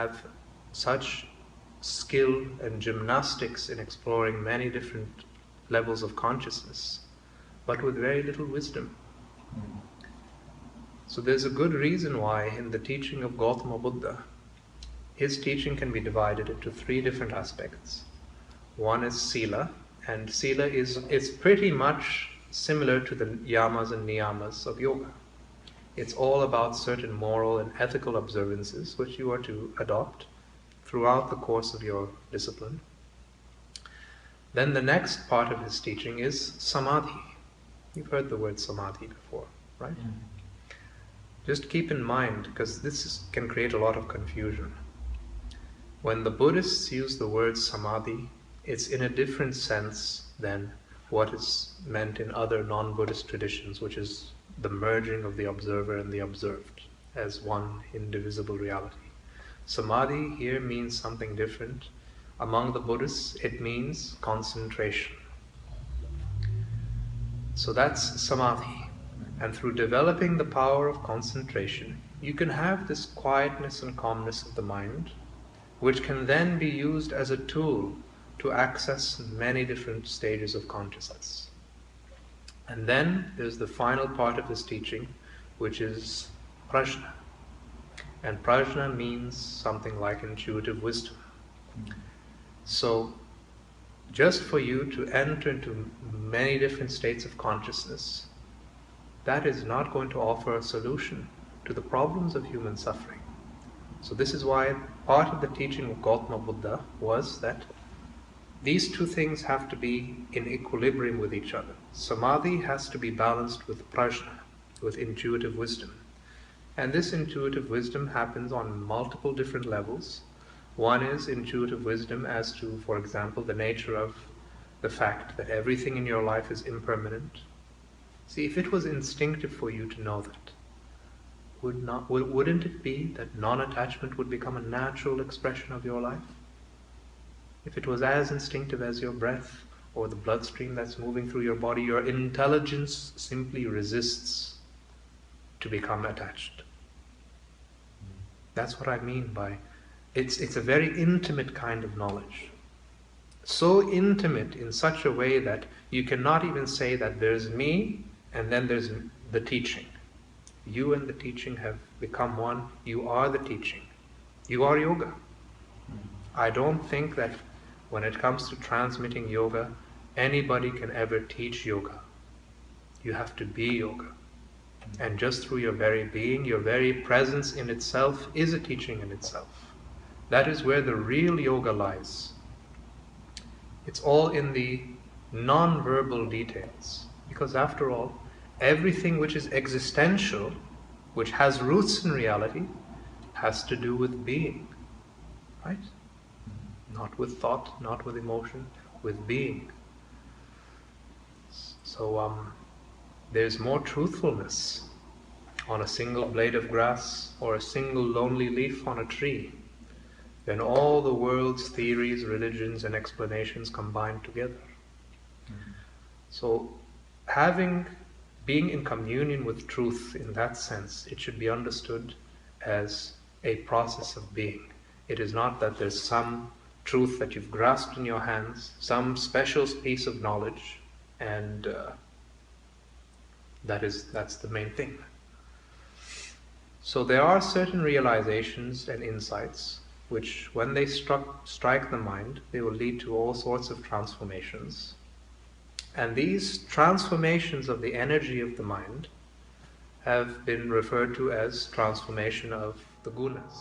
have such skill and gymnastics in exploring many different levels of consciousness, but with very little wisdom. So there's a good reason why in the teaching of Gautama Buddha, his teaching can be divided into three different aspects. One is sila, and sila is pretty much similar to the yamas and niyamas of yoga. It's all about certain moral and ethical observances which you are to adopt throughout the course of your discipline. Then the next part of his teaching is samadhi. You've heard the word samadhi before, right? Just keep in mind, because can create a lot of confusion. When the Buddhists use the word samadhi, it's in a different sense than what is meant in other non-Buddhist traditions, which is the merging of the observer and the observed as one indivisible reality. Samadhi here means something different. Among the Buddhists, it means concentration. So that's samadhi. And through developing the power of concentration, you can have this quietness and calmness of the mind, which can then be used as a tool to access many different stages of consciousness. And then there's the final part of his teaching, which is Prajna. And Prajna means something like intuitive wisdom. So, just for you to enter into many different states of consciousness, that is not going to offer a solution to the problems of human suffering. So this is why part of the teaching of Gautama Buddha was that these two things have to be in equilibrium with each other. Samadhi has to be balanced with prajna, with intuitive wisdom. And this intuitive wisdom happens on multiple different levels. One is intuitive wisdom as to, for example, the nature of the fact that everything in your life is impermanent. See, if it was instinctive for you to know that, wouldn't it be that non-attachment would become a natural expression of your life? If it was as instinctive as your breath or the bloodstream that's moving through your body, your intelligence simply resists to become attached. That's what I mean by it's a very intimate kind of knowledge. So intimate in such a way that you cannot even say that there's me and then there's the teaching. You and the teaching have become one. You are the teaching. You are yoga. I don't think that when it comes to transmitting yoga, anybody can ever teach yoga. You have to be yoga. And just through your very being, your very presence in itself is a teaching in itself. That is where the real yoga lies. It's all in the non-verbal details. Because after all, everything which is existential, which has roots in reality, has to do with being. Right? Not with thought, not with emotion, with being. So there's more truthfulness on a single blade of grass or a single lonely leaf on a tree than all the world's theories, religions, and explanations combined together. So being in communion with truth in that sense, it should be understood as a process of being. It is not that there's some truth that you've grasped in your hands, some special piece of knowledge, and that's the main thing. So there are certain realizations and insights which, when they strike the mind, they will lead to all sorts of transformations. And these transformations of the energy of the mind have been referred to as transformation of the gunas.